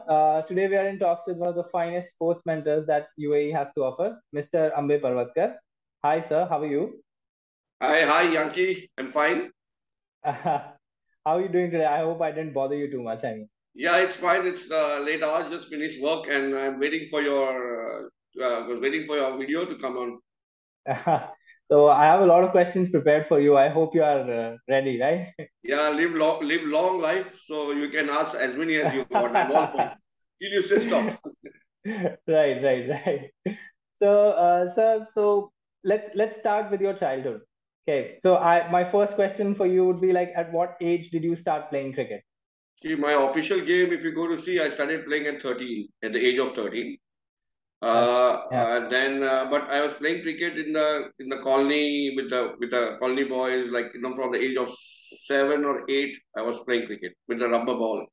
everyone. Today we are in talks with one of the finest sports mentors that UAE has to offer, Mr. Ambey Parwatkar. Hi, sir. How are you? Hi, Yankee. I'm fine. How are you doing today? I hope I didn't bother you too much. I mean, Yeah, it's fine. It's late hours. Just finished work, and I'm waiting for your. Was waiting for your video to come on. so I have a lot of questions prepared for you. I hope you are ready, right? Yeah, live long life, so you can ask as many as you want. I'm all for it. Till you say stop. Right. So let's start with your childhood. Okay. So my first question for you would be like, at what age did you start playing cricket? See, my official game, if you go to see, I started playing at 13, at the age of 13. Yeah. But I was playing cricket in the colony with the colony boys, like from the age of 7 or 8. I was playing cricket with the rubber ball.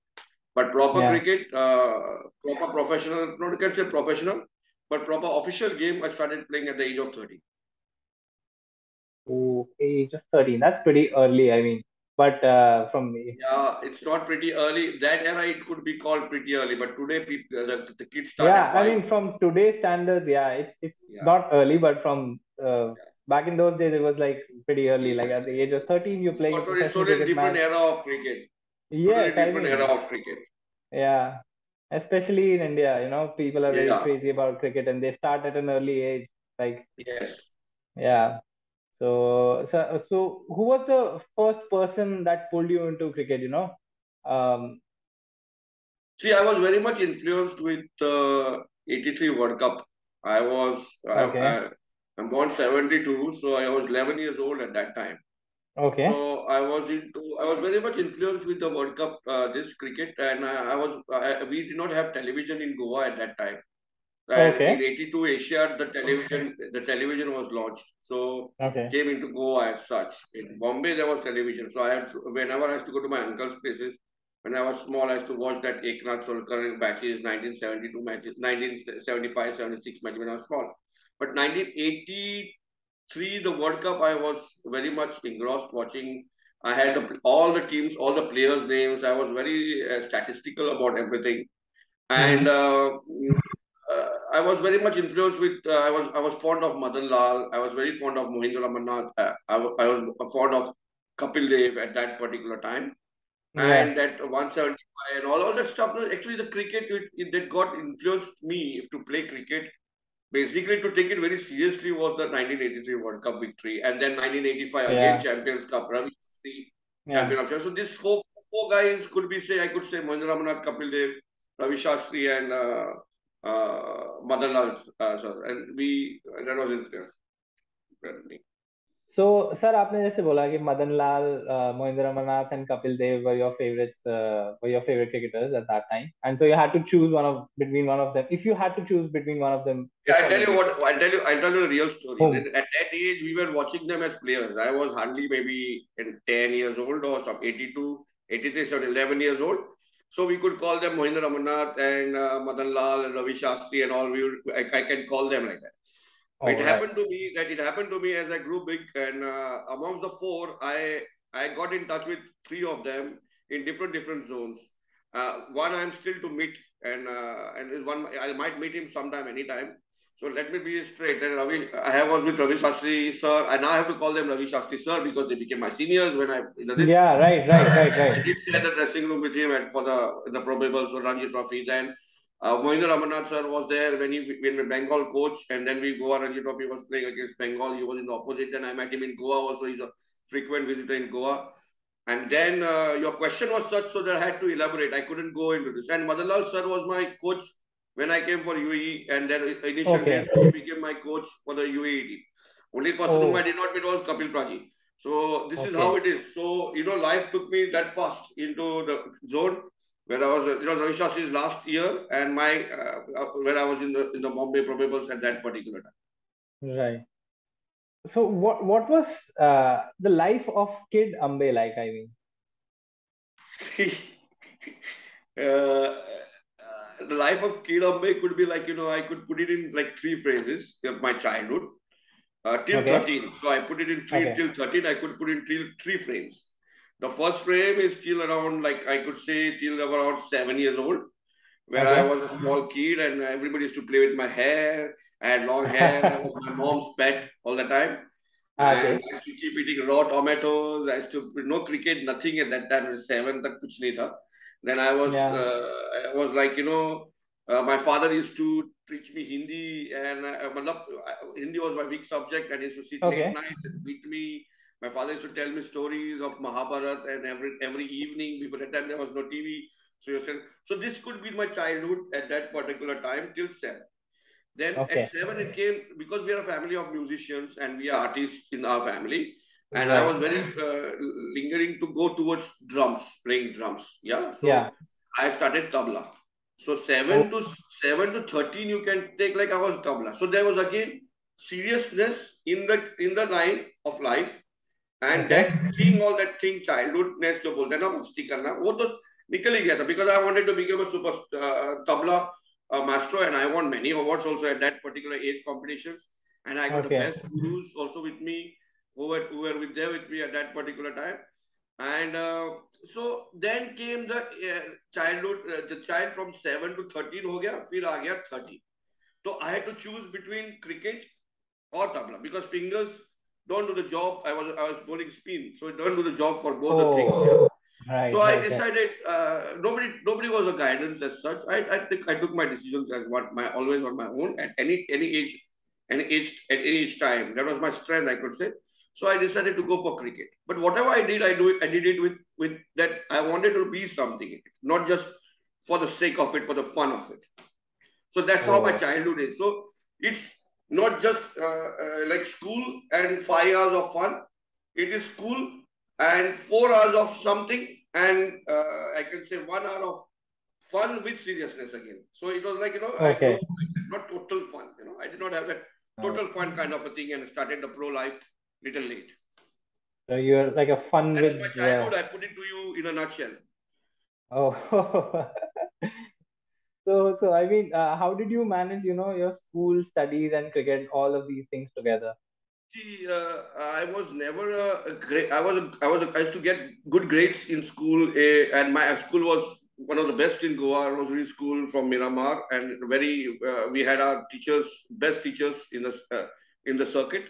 But proper Yeah. cricket, proper professional, not you can say professional, but proper official game, I started playing at the age of 30. Oh, age of 13. That's pretty early, I mean. But from me. Yeah, it's not pretty early. That era, it could be called pretty early, but today people, the kids start at Yeah, I 5. mean, from today's standards, yeah, it's Yeah, not early, but from back in those days, it was like pretty early. Like at the age of 13, you're playing a It's professional totally cricket different match. era of cricket. Totally Yes, I different era mean, of cricket. yeah, especially in India, people are very Yeah, crazy about cricket and they start at an early age. Like, yes. yeah. So who was the first person that pulled you into cricket? Um, See, I was very much influenced with '83 World Cup. I was, okay, I'm born '72, so I was 11 years old at that time. okay, So I was very much influenced with the World Cup, this cricket, and we did not have television in Goa at that time. And in okay, '82 Asia, the television was launched. So okay. came into Goa as such. In Bombay, there was television. So whenever I used to go to my uncle's places, when I was small, I used to watch that Eknath Solkar matches, 1972 matches, 1975, 76 matches when I was small. But 1983, the World Cup, I was very much engrossed watching. I had all the teams, all the players' names. I was very statistical about everything. And Mm-hmm. I was very much influenced with. I was fond of Madan Lal. I was very fond of Mohindra Ramannath. I was fond of Kapil Dev at that particular time, Yeah, and that 175 and all that stuff. No, actually, the cricket that got influenced me to play cricket. Basically, to take it very seriously was the 1983 World Cup victory, and then 1985 again yeah, Champions Cup. Ravi Shastri, yeah. champion of champions. So these four guys could be say I could say Mohindra Ramannath, Kapil Dev, Ravi Shastri, and Madan Lal, sir. And that was influence. So, sir, आपने जैसे बोला कि Madan Lal, Mohindra Ramanath, and Kapil Dev were your favorites, were your favorite cricketers at that time, and so you had to choose between one of them. If you had to choose between one of them, Yeah, which I one tell would you you what. choose? I tell you the real story. Whom? At that age, we were watching them as players. I was hardly maybe 10 years old or some 82, 83, 11 years old. So we could call them Mohindra Ramannath and Madan Lal and Ravi Shastri and all. I can call them like that. All right. It happened to me as I grew big, and amongst the four, I got in touch with three of them in different zones. One I'm still to meet, and is one I might meet him sometime, anytime. So let me be straight. And I was with Ravi Shastri sir. I now have to call them Ravi Shastri sir because they became my seniors when this. Yeah, right. I did share the dressing room with him and for the probables or Ranji Trophy. Then Mohindra Ramannath sir was there when Bengal coach, and then we Goa Ranji Trophy was playing against Bengal. He was in the opposite, and I met him in Goa also. He's a frequent visitor in Goa. And then your question was such, so that I had to elaborate. I couldn't go into this. And Madanlal sir was my coach when I came for UAE, and then initial days Okay. he became my coach for the UAE team. Only person whom I Oh, did not meet was Kapil Praji. So this is how okay. it is. So life took me that fast into the zone where I was. Ravi Shastri's last year, and where I was in the Bombay probables at that particular time. Right. So, what was the life of Kid Ambe like? I mean, uh, the life of Kirambe could be like, I could put it in like three phrases of my childhood till okay, 13. So I put it in three okay, till 13. I could put in three frames. The first frame is till around, like I could say, till around 7 years old. where I Okay. was a small kid and everybody used to play with my hair. I had long hair. I was my mom's pet all the time. And Okay. I used to keep eating raw tomatoes. I used to no cricket, nothing at that time. I was seven, tak kuch nahi tha. Then Yeah. I was like, my father used to teach me Hindi, and Hindi was my weak subject. And he used to sit late Okay. nights and beat me. My father used to tell me stories of Mahabharat, and every evening before that time there was no TV. So, so this could be my childhood at that particular time till 7. Then at Okay. 7 it came because we are a family of musicians and we are artists in our family. And I Right. was very lingering to go towards drums, playing drums. Yeah. Yeah. So I started tabla. So Oh, 7 to 13 you can take like I was tabla. So there was again seriousness in the line of life, and okay. that thing childhoodness जो बोलते हैं ना मस्ती करना वो तो निकल ही गया था because I wanted to become a super tabla maestro, and I won many awards also at that particular age competitions, and I got the Okay. best gurus also with me who were with there with me at that particular time. And so then came the child from 7 to 13 हो गया, फिर आ गया 30. So I had to choose between cricket or tabla because fingers don't do the job. I was bowling spin, so it don't do the job for both the things. Oh, Yeah. So right, I right, right. decided nobody was a guidance as such. I took my decisions as what my always on my own at any age time. That was my strength, I could say. So I decided to go for cricket. But whatever I did, I did it with that I wanted to be something, not just for the sake of it, for the fun of it. So that's how my Oh, childhood is. So it's not just like school and 5 hours of fun. It is school and 4 hours of something, and I can say 1 hour of fun with seriousness again. So it was like I grew okay. up like that, not total fun. I did not have that Oh, total fun kind of a thing, and started the pro life little late. so you're like a fun That is my with childhood. I put it to you in a nutshell. oh. So I mean, how did you manage, your school studies and cricket, all of these things together? See, I was never a great. I used to get good grades in school, and my school was one of the best in Goa, Rosary School from Miramar, and very. We had our teachers, best teachers in the circuit.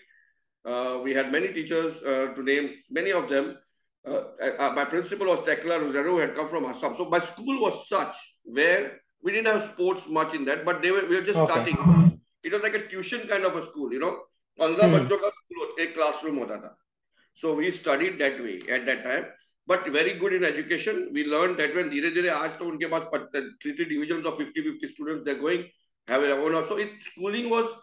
We had many teachers to name many of them. My principal was Tekla Rosero, who had come from Assam. So my school was such where we didn't have sports much in that, but we were just Okay. starting. It was like a tuition kind of a school. 15 Hmm. बच्चों का school एक classroom होता था. So we studied that way at that time, but very good in education. We learned that when धीरे धीरे आज तो उनके पास three divisions of 50 students they're going have their own. So schooling was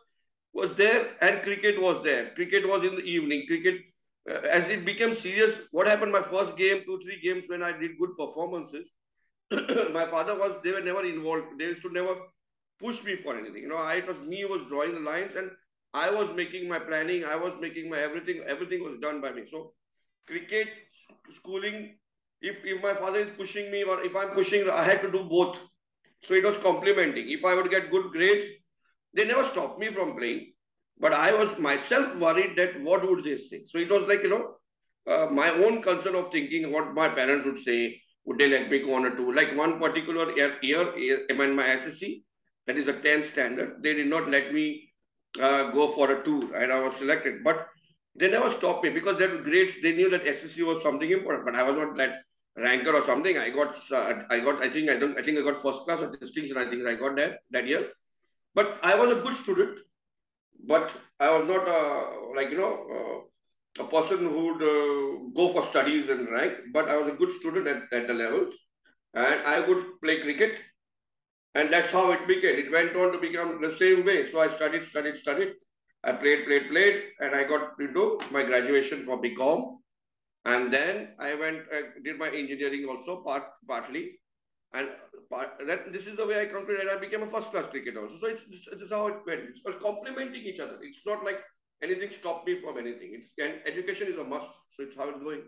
there and cricket was there. Cricket was in the evening. Cricket as it became serious. What happened? My first game, 2 3 games when I did good performances. My father they were never involved. They used to never push me for anything. It was me who was drawing the lines, and I was making my planning. I was making my everything. Everything was done by me. So cricket, schooling. If my father is pushing me or if I'm pushing, I had to do both. So it was complementing. If I would get good grades, they never stopped me from playing. But I was myself worried that what would they say. So it was like my own concern of thinking what my parents would say. Would they let me go on a tour? Like one particular year in my SSC, that is a 10th standard, they did not let me go for a tour, and I was selected. But they never stopped me because their grades, they knew that SSC was something important, but I was not that ranker or something. I think I got first class or distinction. I think I got that year. But I was a good student, but I was not a person who would go for studies and rank. But I was a good student at the levels, and I would play cricket, and that's how it became. It went on to become the same way. So I studied. I played, and I got into my graduation for BCom, and then I went did my engineering also partly, and this is the way I completed. I became a first class cricketer also. So this is how it went. It's complementing each other. It's not like anything stopped me from anything. And education is a must. So it's how it's going.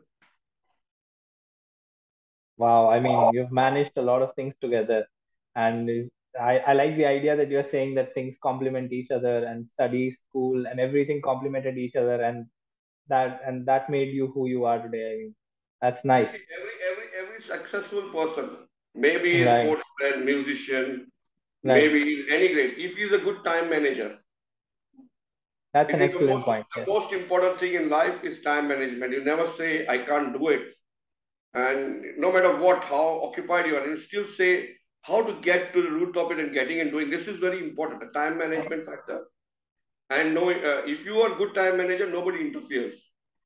Wow, I mean, you've managed a lot of things together. And I like the idea that you're saying that things complement each other and study, school, and everything complemented each other, and that made you who you are today. I mean, that's You nice. see, every successful person. Maybe a Right. sportsman, musician, Right. maybe any grade. If he's a good time manager, That's it an is the excellent point. Yes. most important thing in life is time management. You never say I can't do it, and no matter what, how occupied you are, you still say how to get to the root of it and getting and doing. This is very important. The time management factor. And no, if you are good time manager, nobody interferes.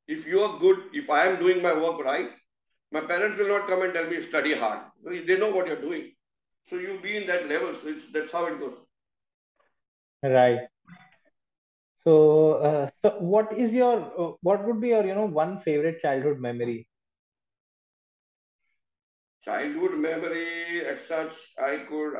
If you are good, if I am doing my work right, my parents will not come and tell me study hard. They know what you're doing. So you be in that level. So that's how it goes. Right. So what is your what would be your one favorite childhood memory? Childhood memory, as such, I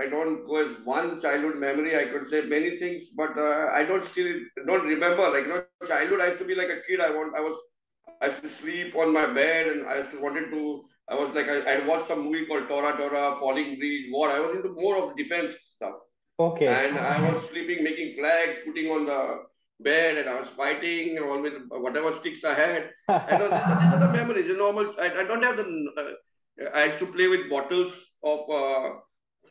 don't go as one childhood memory. I could say many things, but I don't remember. Like childhood, I used to be like a kid. I used to sleep on my bed, and I used to wanted to. I was like, I watched some movie called Tora, Falling Bridge, War. I was into more of defense stuff. Okay. And I was sleeping, making flags, putting on the bed, and I was fighting all with whatever sticks I had. And these are the memories. The normal. I don't have the. I used to play with bottles of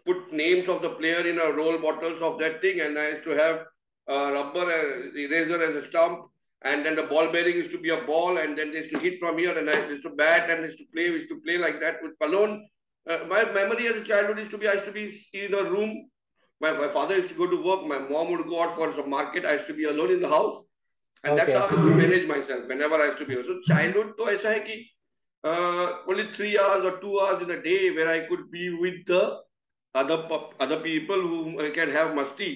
put names of the player in a roll bottles of that thing, and I used to have rubber eraser as a stump, and then the ball bearing used to be a ball, and then they used to hit from here, and I used to bat and used to play. We used to play like that with balloon. My memory as a childhood used to be I used to be in a room. My father used to go to work. My mom would go out for some market. I used to be alone in the house, and that's how Okay. I used to manage myself whenever I used to be. So childhood, तो ऐसा है कि only 3 hours or 2 hours in a day where I could be with the other people who can have masti,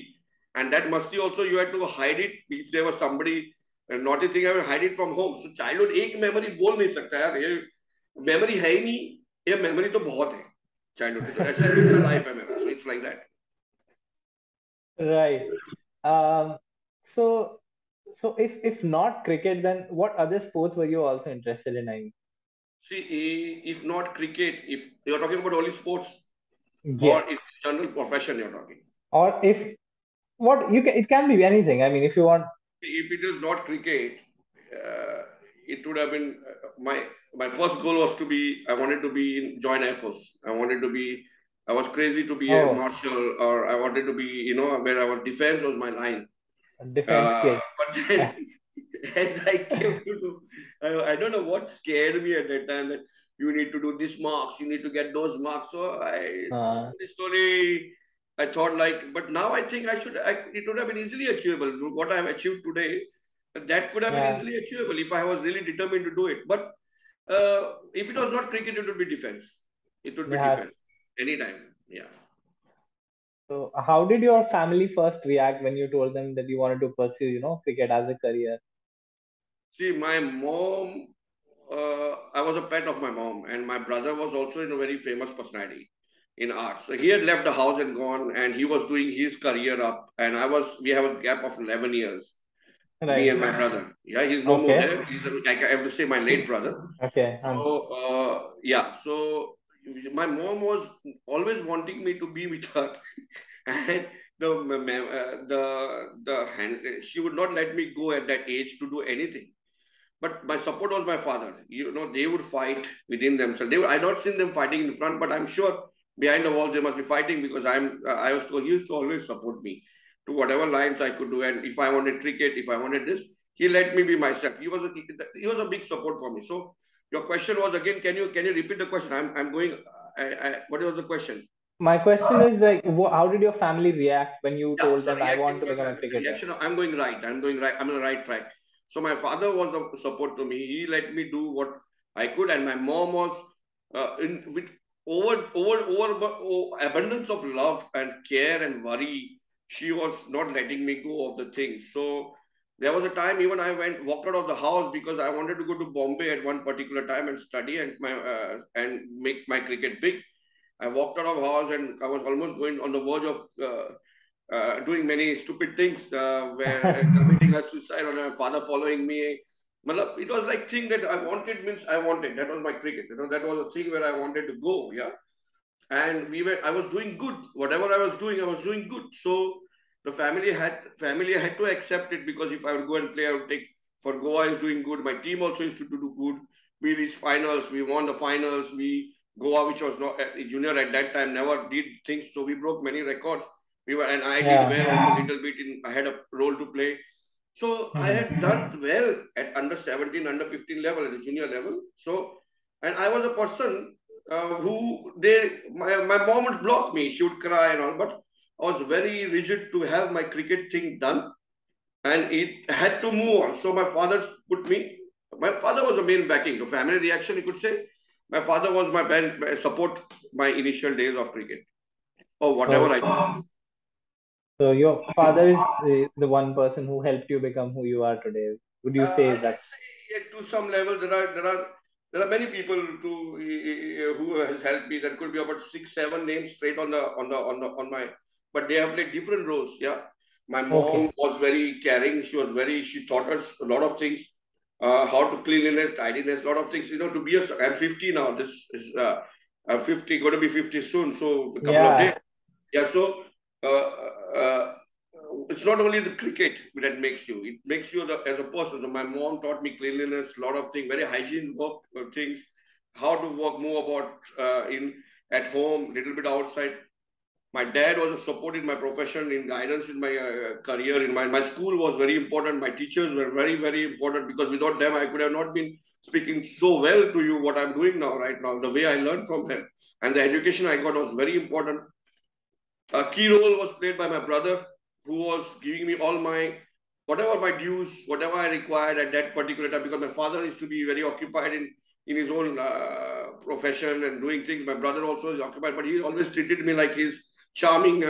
and that masti also you had to hide it if there was somebody naughty thing. I would hide it from home. So childhood एक memory बोल नहीं सकता यार ये memory है ही नहीं ये memory तो बहुत है childhood की तो ऐसा it's a life है मेरा so it's like that. Right. Um, so so if not cricket, then what other sports were you also interested in? See, if not cricket, if you're talking about only sports or Yes. if general profession you're talking. Or if what you can, it can be anything. I mean, if you want. If it is not cricket, uh, it would have been my first goal was to be. I wanted to be in join Air Force. I wanted to be. I was crazy to be a Oh, marshal, or I wanted to be, where our defense was my line. defense kid. But then, as I came to do, I don't know what scared me at that time that you need to do this marks, you need to get those marks. So Uh, slowly, I thought like, but now I think it would have been easily achievable. What I have achieved today, that could have been yeah. easily achievable if I was really determined to do it. But if it was not cricket, it would be defense. It would be Yeah. defense anytime. Yeah. So, how did your family first react when you told them that you wanted to pursue, cricket as a career? See, my mom, I was a pet of my mom, and my brother was also in a very famous personality in art. So he had left the house and gone, and he was doing his career up, and we have a gap of 11 years, me Right. and my brother. Yeah, he's no more Okay. there. I have to say my late brother. Okay. So, yeah, so my mom was always wanting me to be with her, and she would not let me go at that age to do anything, but my support was my father. They would fight within themselves. I not seen them fighting in front, but I'm sure behind the walls they must be fighting because he used to always support me to whatever lines I could do. And if I wanted cricket, if I wanted this, he let me be myself. He was a big support for me. So your question was again, can you repeat the question? I'm going. What was the question? My question is like, how did your family react when you Yeah, told so them I reacting want to to my become a family. The cricketer? reaction, I'm going right. I'm going right. I'm on the right track. So my father was a support to me. He let me do what I could, and my mom was in with abundance of love and care and worry. She was not letting me go of the things. So there was a time even I walked out of the house because I wanted to go to Bombay at one particular time and study and make my cricket big. I walked out of house and I was almost going on the verge of doing many stupid things, where committing a suicide or my father following me. It was like thing that I wanted means I wanted. That was my cricket. That was a thing where I wanted to go. Yeah, and I was doing good. Whatever I was doing, I was doing good. So the family had to accept it because if I would go and play, I would take for Goa is doing good. My team also used to do good. We reached finals. We won the finals. We Goa, which was not junior at that time, never did things. So we broke many records. And I did Yeah. well also a little bit I had a role to play. So I had done well at under 17, under 15 level, at the junior level. So, and I was a person my mom would block me. She would cry and all, but I was very rigid to have my cricket thing done, and it had to move on. So my father was the main backing, the family reaction, you could say. My father was my support my initial days of cricket or whatever I Okay. chose. So your father is the one person who helped you become who you are today. Would you I say can that? say to some level there are many people who has helped me. There could be about 6, 7 names straight on my, but they have played different roles. Yeah, my mom Okay. was very caring. She taught us a lot of things, how to cleanliness, tidiness, a lot of things. To be I'm 50 now. This is I'm 50, going to be 50 soon. So a couple of days. Yeah. Yeah, so uh, uh, it's not only the cricket that makes you; it makes you as a person. So my mom taught me cleanliness, a lot of things, very hygiene work things, how to work more about in at home, little bit outside. My dad was a support in my profession, in guidance in my career. In my school was very important. My teachers were very important because without them, I could have not been speaking so well to you what I'm doing now, right now. The way I learned from them and the education I got was very important. A key role was played by my brother, who was giving me all whatever my dues, whatever I required at that particular time, because my father used to be very occupied in his own profession and doing things. My brother also is occupied, but he always treated me like his charming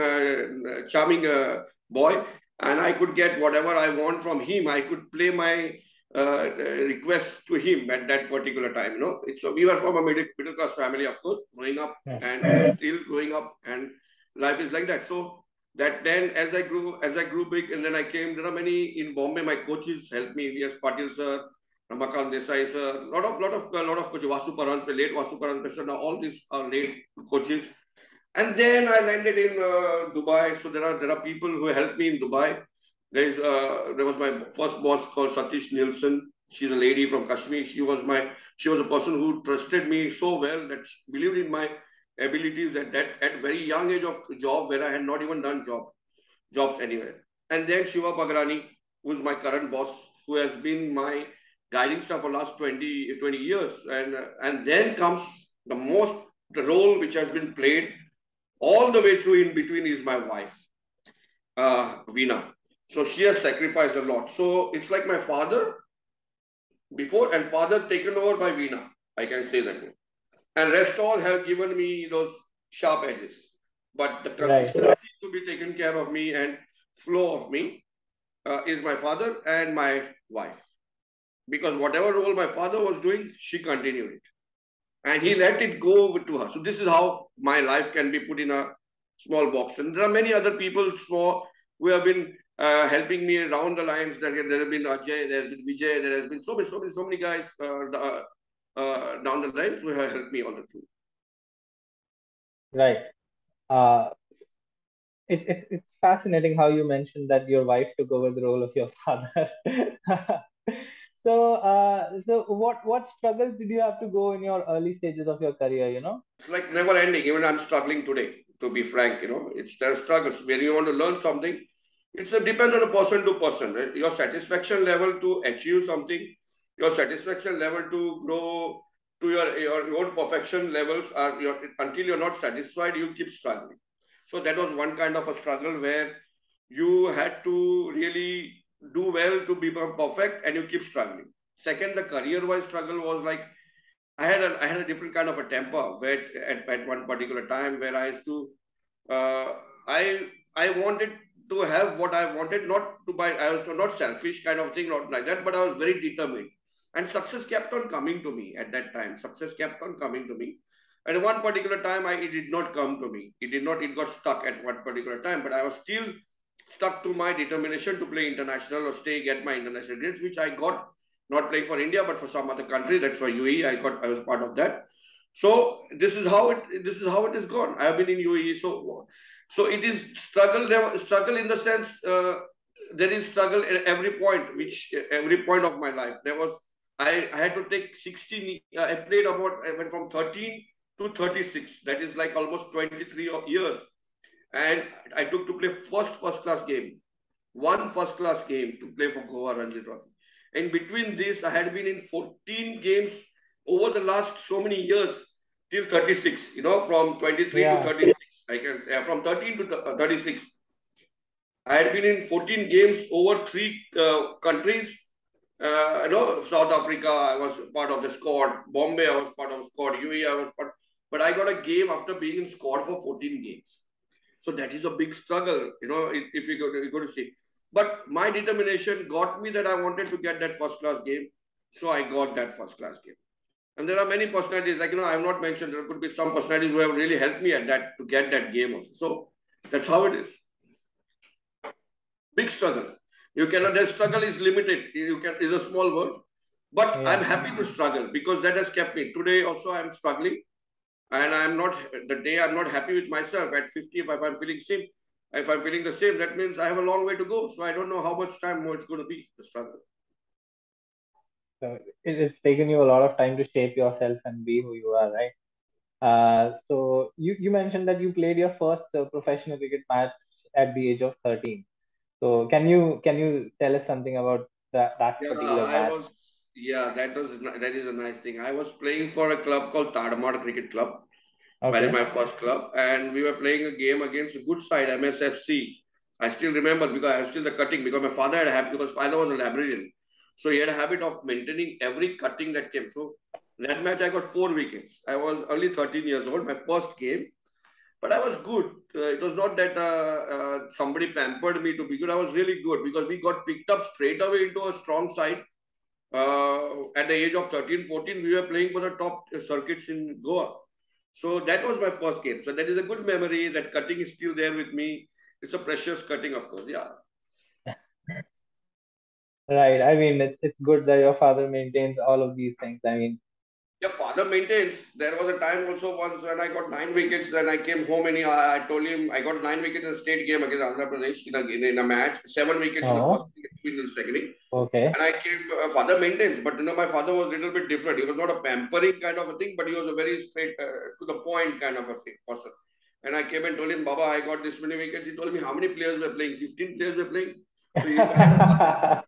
boy, and I could get whatever I want from him. I could play my request to him at that particular time. So we were from a middle class family, of course, growing up Yeah. and still growing up, and life is like that. So that then as I grew big, and then I came. There are many in Bombay. My coaches helped me. Yes, Patil sir, Ramakant Desai sir, lot of coaches. Vasu Paran, late Vasu Paran, sir. Now all these are late coaches. And then I landed in Dubai. So there are people who helped me in Dubai. There was my first boss called Satish Nielsen. She's a lady from Kashmir. She was a person who trusted me so well that she believed in my abilities at very young age of job where I had not even done jobs anywhere. And then Shiva Bagrani, who is my current boss, who has been my guiding star for last 20 years. And then comes the role which has been played all the way through in between is my wife, Veena. So she has sacrificed a lot. So it's like my father before and father taken over by Veena. I can say that. And rest all have given me those sharp edges. But the Right. consistency to be taken care of me and flow of me is my father and my wife. Because whatever role my father was doing, she continued it. And he let it go to her. So this is how my life can be put in a small box. And there are many other people small who have been helping me around the lines. There have been Ajay, there has been Vijay, there has been so many guys down the lines who have helped me all the time. Right. Uh, it's fascinating how you mentioned that your wife took over the role of your father. So what struggles did you have to go in your early stages of your career, you know? It's like never ending. Even I'm struggling today, to be frank. There are struggles. When you want to learn something, it depends on a person to person. Right? Your satisfaction level to achieve something, your satisfaction level to grow to your own perfection levels until you're not satisfied, you keep struggling. So that was one kind of a struggle where you had to really do well to become perfect, and you keep struggling. Second, the career-wise struggle was like I had a different kind of a temper where at one particular time where I used to uh, I I wanted to have what I wanted, not to buy. I was not selfish kind of thing, not like that, but I was very determined. And success kept on coming to me at that time. Success kept on coming to me. At one particular time, it did not come to me. It did not. It got stuck at one particular time. But I was still stuck to my determination to play international or stay get my international grades, which I got not playing for India, but for some other country. That's for UAE. I was part of that. So this is how it is gone. I have been in UAE. So it is struggle in the sense there is struggle at every point, which every point of my life. I had to take 16. I played about I went from 13 to 36. That is like almost 23 years. And I took to play first class game. One first class game to play for Goa Ranji Trophy. In between this, I had been in 14 games over the last so many years till 36, from 23 to Yeah. 36. I can say from 13 to 36. I had been in 14 games over three countries. South Africa, I was part of the squad. Bombay, I was part of the squad. UAE, I was part. But I got a game after being in squad for 14 games. So that is a big struggle, if you go to see. But my determination got me that I wanted to get that first class game. So I got that first class game. And there are many personalities, like, I have not mentioned, there could be some personalities who have really helped me at that to get that game also. So that's how it is. Big struggle. You cannot, the struggle is limited. Is a small word. But I'm Yeah. happy to struggle because that has kept me. Today also I'm struggling. And I'm not, the day I'm not happy with myself at 50, if I'm feeling same, if I'm feeling the same, that means I have a long way to go. So I don't know how much time more it's going to be, the struggle. So it has taken you a lot of time to shape yourself and be who you are, right? So you mentioned that you played your first professional cricket match at the age of 13. So can you tell us something about that Yeah, particular match? that is a nice thing. I was playing for a club called Tadamad Cricket Club. That is Okay. my first club. And we were playing a game against a good side, MSFC. I still remember because I have still the cutting because my father had a habit, because father was a librarian. So he had a habit of maintaining every cutting that came. So that match I got 4 wickets. I was only 13 years old, my first game. But I was good. It was not that somebody pampered me to be good. I was really good because we got picked up straight away into a strong side. At the age of 13, 14, we were playing for the top circuits in Goa. So that was my first game. So that is a good memory. That cutting is still there with me. It's a precious cutting, of course. Yeah. Right. I mean, it's good that your father maintains all of these things. I mean, Yeah, father maintains. There was a time also once when I got 9 wickets, then I came home and I told him I got 9 wickets in a state game against Andhra Pradesh in a match, 7 wickets in the first, oh, in the second inning. okay. And I came, father maintains, but my father was a little bit different. He was not a pampering kind of a thing, but he was a very straight, to the point kind of a person. And I came and told him, Baba, I got this many wickets. He told me how many players were playing. 15 players were playing. So I had a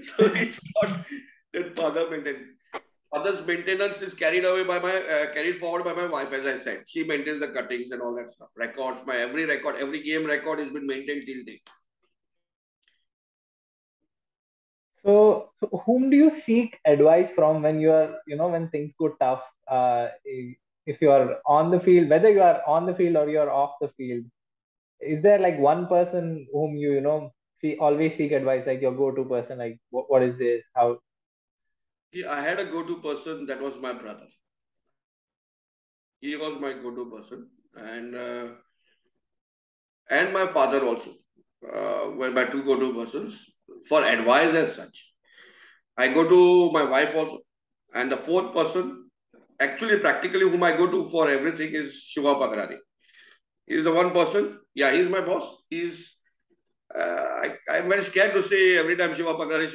so it's not that father maintains. Father's maintenance is carried forward by my wife, as I said. She maintains the cuttings and all that stuff. Records, every game record has been maintained till date. So whom do you seek advice from when you are, when things go tough? If you are on the field, whether you are on the field or you are off the field, is there like one person whom see always seek advice, like your go-to person, like what is this? How? I had a go-to person, that was my brother. He was my go-to person, and my father also were my two go-to persons for advice as such. I go to my wife also, and the fourth person, actually practically whom I go to for everything, is Shiva Pagrani. He's the one person. Yeah, he's my boss. I'm very scared to say every time Shiva Pagrani,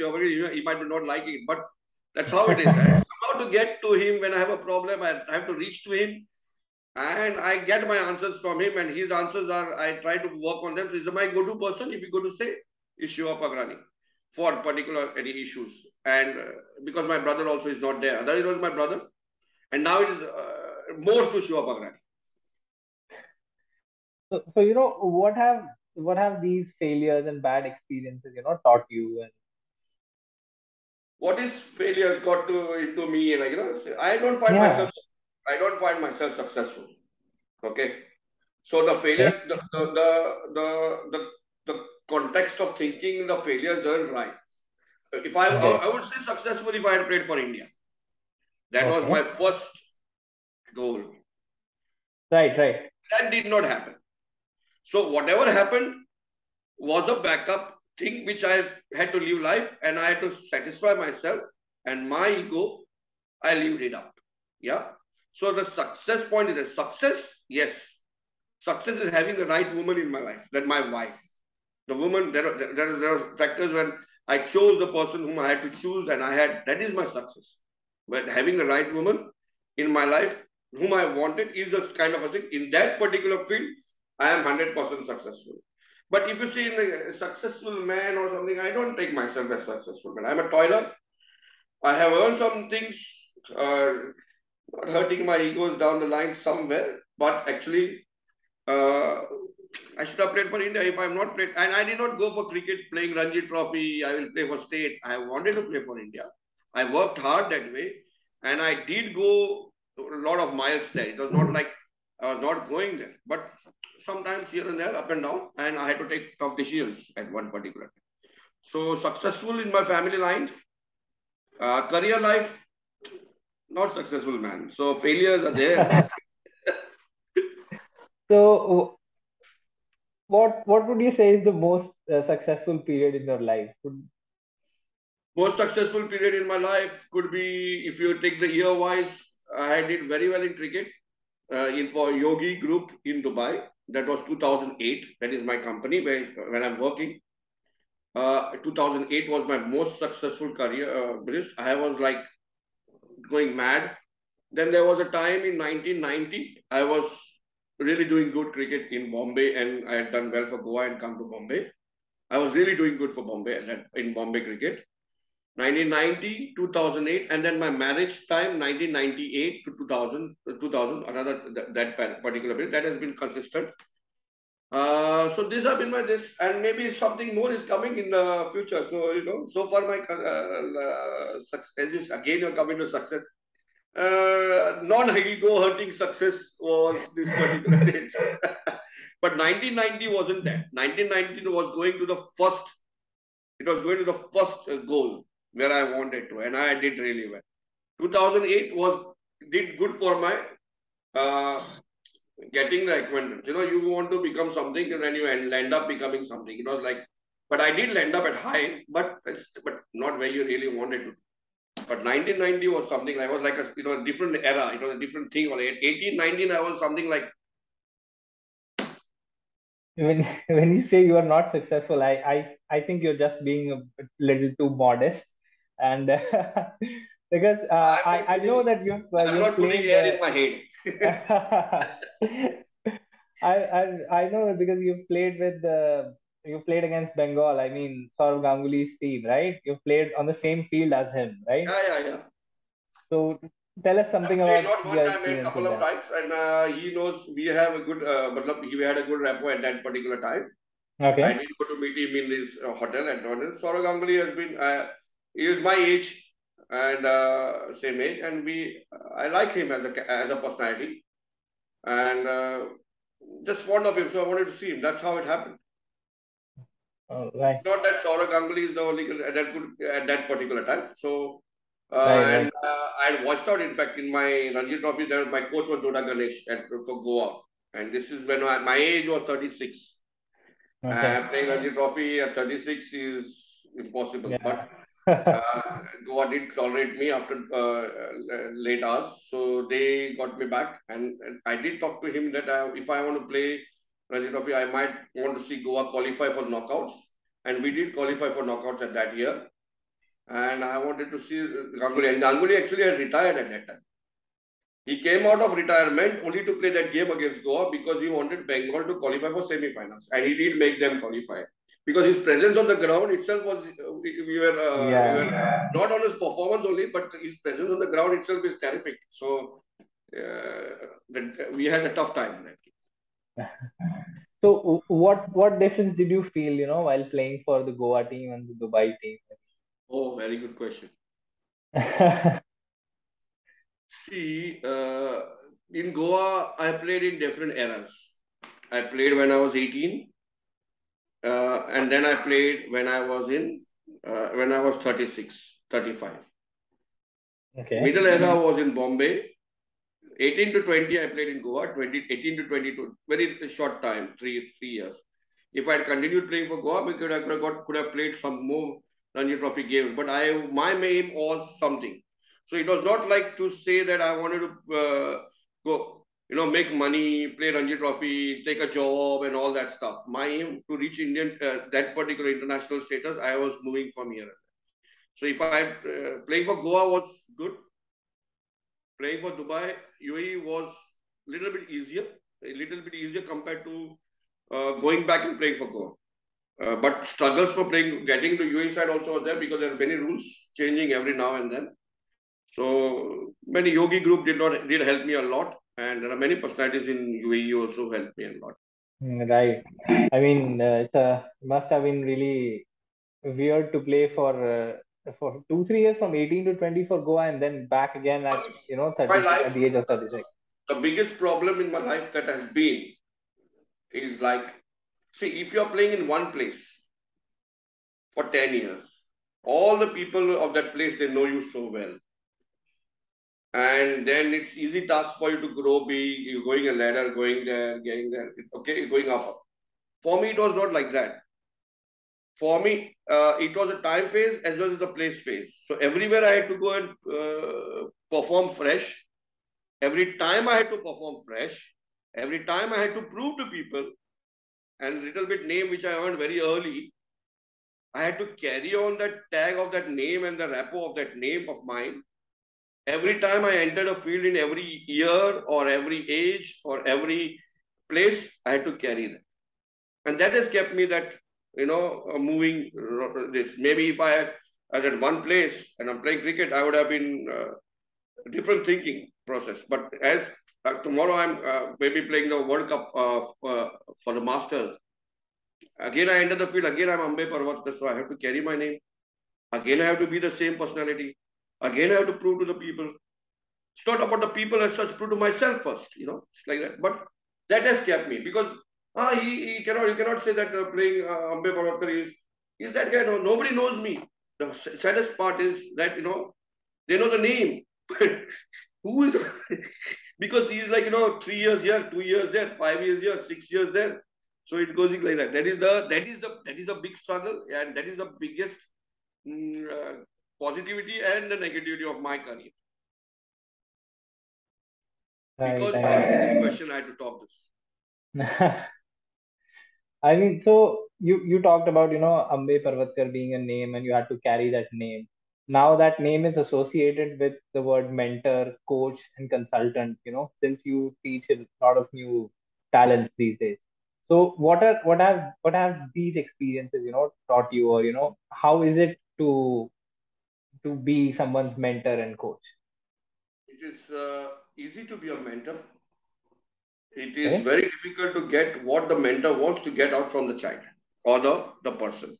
he might not like it, but that's how it is. I somehow to get to him when I have a problem, I have to reach to him, and I get my answers from him, and his answers are, I try to work on them. So he's my go-to person, if you go to say, is Shiva Pagrani for particular any issues. And because my brother also is not there. That was my brother. And now it is more to Shiva Pagrani. So what have these failures and bad experiences taught you? And What is failure got to into me? Like, yeah. I don't find myself successful. Okay. So the Okay. failure, the, the context of thinking the failure doesn't right. If Okay. I would say successful if I had played for India. That was my Okay. first goal. Right. Right. That did not happen. So whatever happened was a backup thing which I had to live life, and I had to satisfy myself and my ego. I lived it up. Yeah. So the success point is a success. Yes. Success is having the right woman in my life. That my wife. The woman, there are factors when I chose the person whom I had to choose, and that is my success. But having the right woman, in my life whom I wanted is a kind of a thing. In that particular field, I am 100% successful. But if you see in a successful man or something, I don't take myself as successful man. I'm a toiler. I have earned some things, not hurting my egos down the line somewhere, but actually, uh, I should have played for India if I'm not played. And I did not go for cricket playing Ranji Trophy. I will play for state. I wanted to play for India. I worked hard that way, and I did go a lot of miles there. It was not like I was not going there, but sometimes here and there, up and down, and I had to take tough decisions at one particular time. So successful in my family line, career life, not successful, man. So failures are there. So, what would you say is the most successful period in your life? Most successful period in my life could be, if you take the year wise, I did very well in cricket in for Yogi Group in Dubai. That was 2008. That is my company where when I'm working. 2008 was my most successful career. I was like going mad. Then there was a time in 1990 I was really doing good cricket in Bombay, and I had done well for Goa and come to Bombay. I was really doing good for Bombay in Bombay cricket. 1990, 2008, and then my marriage time, 1998 to 2000, another that particular period, that has been consistent. So these have been my this, and maybe something more is coming in the future. So so far my success is again you're coming to success. Non-ego hurting success was this particular date. But 1990 wasn't that. 1990 was going to the first. It was going to the first goal where I wanted to, and I did really well. 2008 was did good for my uh, getting the acquaintance. You want to become something, and then you end up becoming something. It was like, but I did land up at high, but not where you really wanted to. But 1990 was something. I was like a different era. It was a different thing. Or 18, 19, I was something like. when when you say you are not successful, I think you're just being a little too modest, and because I know that I'm you've not putting played. air in my head. I know because you played against Bengal. I mean, Saurav Ganguly's team, right? You played on the same field as him, right? Yeah, yeah, yeah. So tell us I've something played about not one your time, a experience couple with of them. times, and he knows we have a good, we had a good rapport at that particular time. I Okay. did go to meet him in his hotel at London. Saurav Ganguly has been, he is my age and same age, and I like him as a personality, and just fond of him. So I wanted to see him. That's how it happened. All It's right. not that Saurav Ganguly is the only that good at that particular time. So Right. and Right. I had watched out. In fact, in my Ranji Trophy, there my coach was Doda Ganesh for Goa, and this is when my age was 36. Okay. Playing Ranji Trophy at 36 is impossible, but Yeah. uh, Goa did tolerate me after late hours, so they got me back, and I did talk to him that if I want to play Ranji Trophy, I might want to see Goa qualify for knockouts, and we did qualify for knockouts at that year. And I wanted to see Ganguly, and Ganguly actually had retired at that time. He came out of retirement only to play that game against Goa because he wanted Bengal to qualify for semi-finals, and he did make them qualify because his presence on the ground itself was we were Yeah. not on his performance only, but his presence on the ground itself is terrific. So we had a tough time in that game. So what difference did you feel, while playing for the Goa team and the Dubai team? Oh, very good question. See, in Goa, I played in different eras. I played when I was 18, and then I played when I was 36, 35. Okay. Middle era was in Bombay. 18 to 20, I played in Goa. 18 to 22, very short time, three years. If I had continued playing for Goa, we could have played some more Ranji Trophy games. But my aim was something. So it was not like to say that I wanted to go, make money, play Ranji Trophy, take a job, and all that stuff. My aim to reach that particular international status, I was moving from here. So if I playing for Goa was good, Playing for Dubai, UAE was a little bit easier compared to going back and playing for Goa. But struggles for playing, getting to UAE side also was there because there are many rules changing every now and then. So many yogi group did help me a lot, and there are many personalities in UAE also helped me a lot. Right. I mean, must have been really weird to play for 2 3 years from 18 to 20 for Goa and then back again at My 36 at life, the age of 36. the biggest problem in my life that has been is like, see, if you are playing in one place for 10 years, all the people of that place, they know you so well. And then it's easy task for you to grow big, you're going a ladder, going there, getting there, okay, going up. For me, it was not like that. For me, it was a time phase as well as the place phase. So everywhere I had to go and perform fresh. Every time I had to perform fresh. Every time I had to prove to people and little bit name which I earned very early. I had to carry on that tag of that name and the rapport of that name of mine. Every time I entered a field in every year or every age or every place, I had to carry that. And that has kept me that, moving this. Maybe if I was at one place and I'm playing cricket, I would have been different thinking process. But as tomorrow I'm maybe playing the World Cup for the Masters. Again, I enter the field. Again, I'm Ambey Parwatkar, so I have to carry my name. Again, I have to be the same personality. Again, I have to prove to the people. It's not about the people as such, prove to myself first, it's like that. But that has kept me because he cannot, you cannot say that playing Ambey Parwatkar is that guy. No, nobody knows me. The saddest part is that, they know the name. Who is, because he's like, 3 years here, 2 years there, 5 years here, 6 years there. So it goes like that. That is the big struggle, and that is the biggest positivity and the negativity of my career. Right. Because you asked me this question, I had to talk this. I mean, so you talked about Ambey Parwatkar being a name and you had to carry that name. Now that name is associated with the word mentor, coach, and consultant. Since you teach a lot of new talents these days. So what have these experiences taught you, or how is it to be someone's mentor and coach? It is easy to be a mentor. It is Okay. very difficult to get what the mentor wants to get out from the child or the person.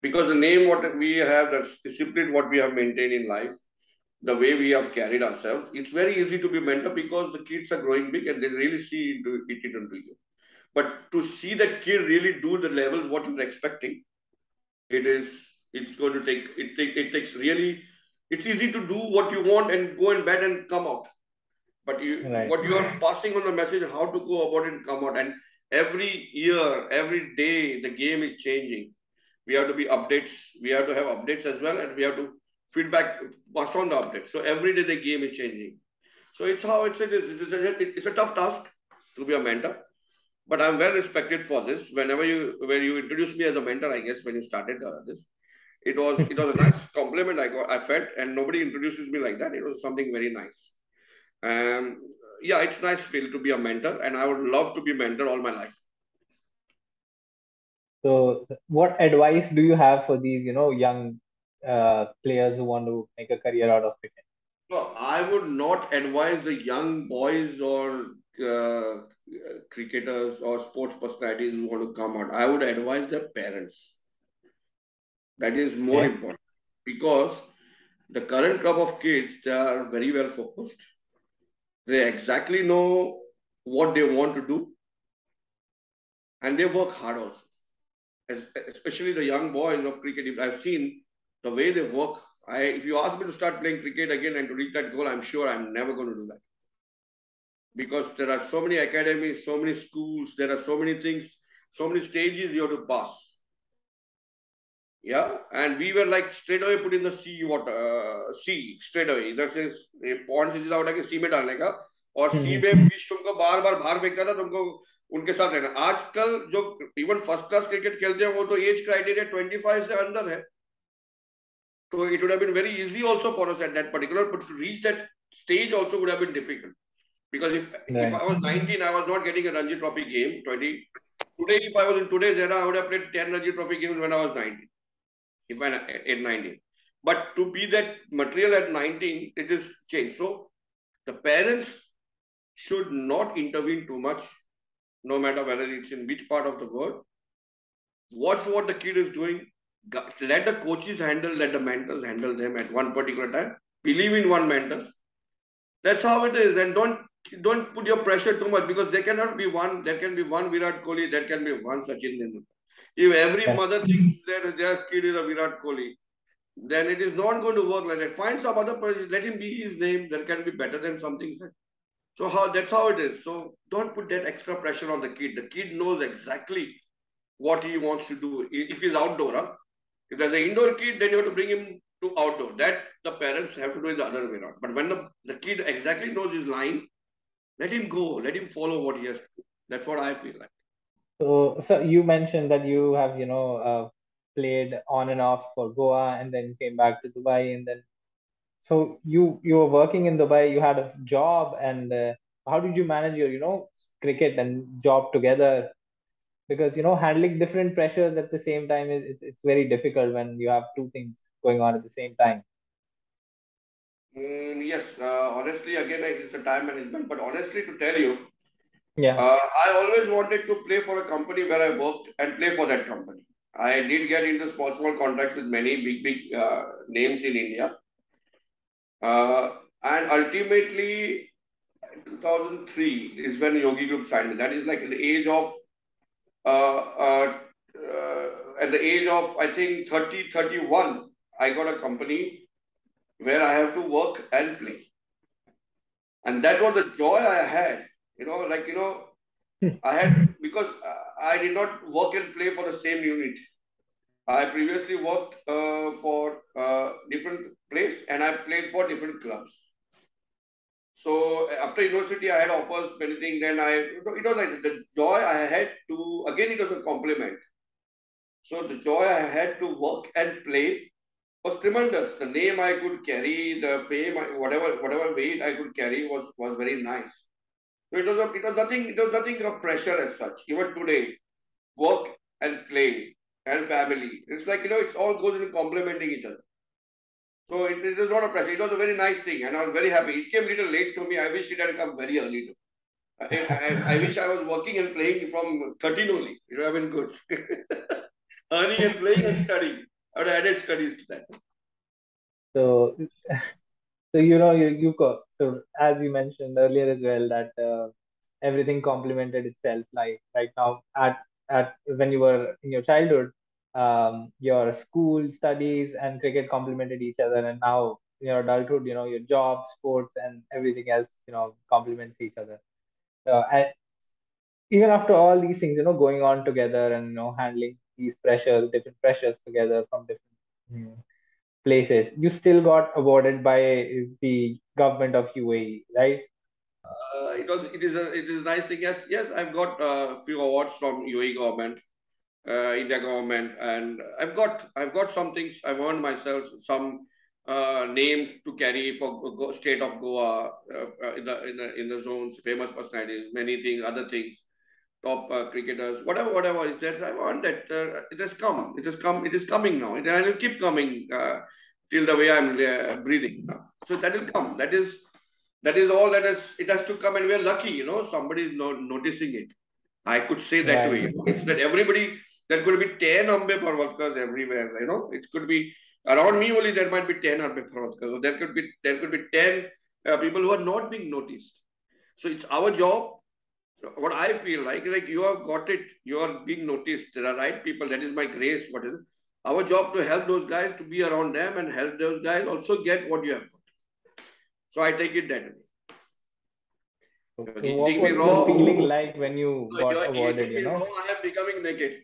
Because the name what we have, the discipline what we have maintained in life, the way we have carried ourselves, it's very easy to be mentor because the kids are growing big and they really see into you. But to see that kid really do the level what you're expecting, it's going to it takes really, it's easy to do what you want and go in bed and come out. But Right. what you are passing on the message and how to go about it and come out. And every year, every day, the game is changing. We have to be updates. We have to have updates as well, and we have to feedback, pass on the updates. So every day the game is changing. So it's how it is. It's a tough task to be a mentor, but I'm well respected for this. When you introduced me as a mentor, I guess when you started this, it was a nice compliment I felt, and nobody introduces me like that. It was something very nice. Um, yeah, it's nice feel to be a mentor, and I would love to be a mentor all my life. So, what advice do you have for these, young players who want to make a career out of cricket? So I would not advise the young boys or cricketers or sports personalities who want to come out. I would advise their parents. That is more Okay. important because the current crop of kids, they are very well focused. They exactly know what they want to do, and they work hard also. Especially the young boys of cricket, I've seen the way they work. If you ask me to start playing cricket again and to reach that goal, I'm sure I'm never going to do that because there are so many academies, so many schools, there are so many things, so many stages you have to pass. Yeah, and we were like straight away put in the sea water, sea straight away. इधर से pond से सीधा उठा के सी में डालने का और सी में फिश तुमको बार बार बाहर फेंकता था तुमको उनके साथ रहना. आजकल जो इवन फर्स्ट क्लास क्रिकेट खेलते हैं वो तो एज क्राइटेरिया 25 से अंडर है. So it would have been very easy also for us at that particular, but to reach that stage also would have been difficult. Because if Right. I was 19, I was not getting a Ranji Trophy game, 20. Today, if I was in today's era, I would have played 10 Ranji Trophy games when I was 19, if I at 19. But to be that material at 19, it is changed. So the parents should not intervene too much, no matter whether it's in which part of the world. Watch what the kid is doing. Let the coaches handle, let the mentors handle them at one particular time. Believe in one mentors. That's how it is. And don't put your pressure too much, because there cannot be one. There can be one Virat Kohli. There can be one Sachin Tendulkar. If every Yes. mother thinks that their kid is a Virat Kohli, then it is not going to work like that. Find some other person. Let him be his name. That can be better than something. So that's how it is. So don't put that extra pressure on the kid. The kid knows exactly what he wants to do. If he's outdoor, huh? If there's an indoor kid, then you have to bring him to outdoor. That the parents have to do it the other way around. But when the kid exactly knows his line, let him go. Let him follow what he has to do. That's what I feel like. So you mentioned that you have, played on and off for Goa and then came back to Dubai, and then so you were working in Dubai, you had a job, and how did you manage your, cricket and job together? Because, handling different pressures at the same time is it's very difficult when you have two things going on at the same time. Yes, honestly, again, it's the time management. But honestly, to tell you, Yeah. I always wanted to play for a company where I worked and play for that company. I did get into small contracts with many big names in India. And ultimately, 2003 is when Yogi Group signed me. That is like uh, uh, at the age of, I think, 30, 31, I got a company where I have to work and play. And that was the joy I had. I had, because I did not work and play for the same unit. I previously worked for different place, and I played for different clubs. So after university, I had offers, many things. Then it was like the joy I had to, again, it was a compliment. So the joy I had to work and play was tremendous. The name I could carry, the fame, whatever weight I could carry was very nice. So it was nothing of pressure as such. Even today, work and play and family. It's like, it's all goes into complementing each other. So it is not a pressure. It was a very nice thing, and I was very happy. It came a little late to me. I wish it had come very early. I wish I was working and playing from 13 only. It would have been good. Earning and playing and studying. I would have added studies to that. So so so as you mentioned earlier as well that everything complemented itself. Like right now, at when you were in your childhood, your school studies and cricket complemented each other, and now in your adulthood, your job, sports, and everything else, complements each other. So even after all these things, going on together, and handling these pressures, different pressures together from different places, you still got awarded by the government of UAE, right? It is a nice thing. Yes, I've got a few awards from UAE government, India government, and I've got some things I've earned myself, some name to carry for state of Goa, in the zones, famous personalities, many things, other things, top cricketers, whatever is there. I want that. It has come. It has come. It is coming now. It will keep coming till the way I'm breathing now. So that will come. That is all that has. It has to come, and we are lucky. Somebody is noticing it. I could say that Right. way. It's that everybody. There could be 10 Ambey Parwatkars everywhere. It could be around me only. There might be 10 Ambey Parwatkars. So there could be 10 people who are not being noticed. So it's our job. What I feel like you have got it. You are being noticed. There are right people. That is my grace. What is it? Our job to help those guys, to be around them and help those guys also get what you have got. So I take it that way. So You're what eating me was the feeling raw. like when you got You're awarded, eating me raw. I am becoming naked.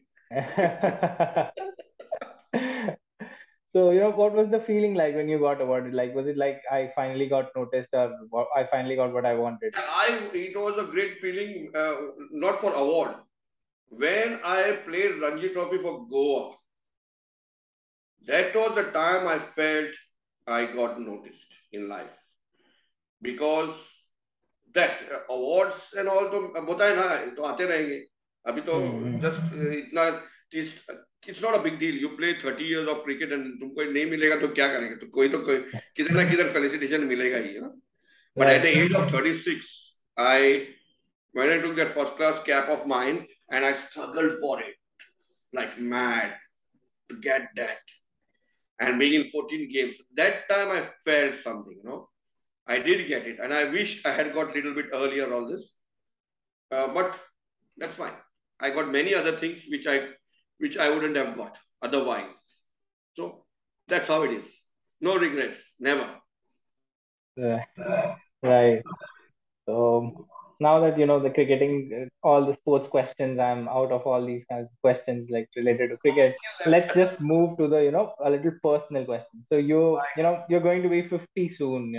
So, what was the feeling like when you got awarded? Like, was it like I finally got noticed, or I finally got what I wanted? It was a great feeling, not for award. When I played Ranji Trophy for Goa, that was the time I felt I got noticed in life. because that awards and all तो होता है ना, तो आते रहेंगे. अभी तो Hmm. just इतना it's not a big deal. You play 30 years of cricket and तुमको नहीं मिलेगा तो क्या करेंगे? तो कोई किधर ना किधर felicitation मिलेगा ही, But at Right. the age of 36, when I took that first class cap of mine and I struggled for it like mad to get that. And being in 14 games, that time I felt something. I did get it, and I wished I had got a little bit earlier all this. But that's fine. I got many other things which I wouldn't have got otherwise. So that's how it is. No regrets, never. Uh, right. So now that you know the cricketing, all the sports questions, I'm out of all these kinds of questions like related to cricket. Let's just move to the a little personal question. So you're going to be 50 soon.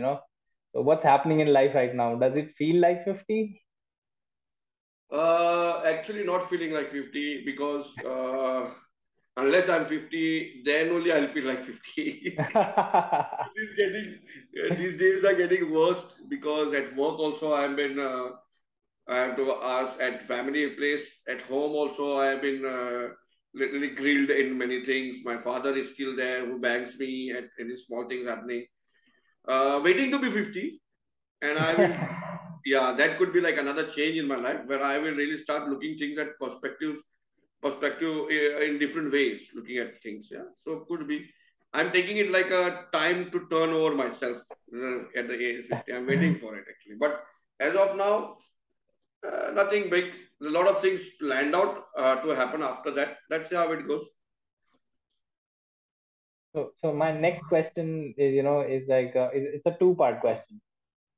So what's happening in life right now? Does it feel like 50? Actually, not feeling like 50 because unless I'm 50, then only I'll feel like 50. It is getting these days are getting worse because at work also I have to ask at family place at home also I have been literally grilled in many things. My father is still there who bangs me at any small things happening. Waiting to be 50, and I will, yeah, that could be like another change in my life where I will really start looking things at perspective in different ways, looking at things. Yeah, so could be. I'm taking it like a time to turn over myself at the age 50. I'm waiting for it actually, but as of now, nothing big. A lot of things land out to happen after that. Let's see how it goes. So my next question is like it's a two-part question.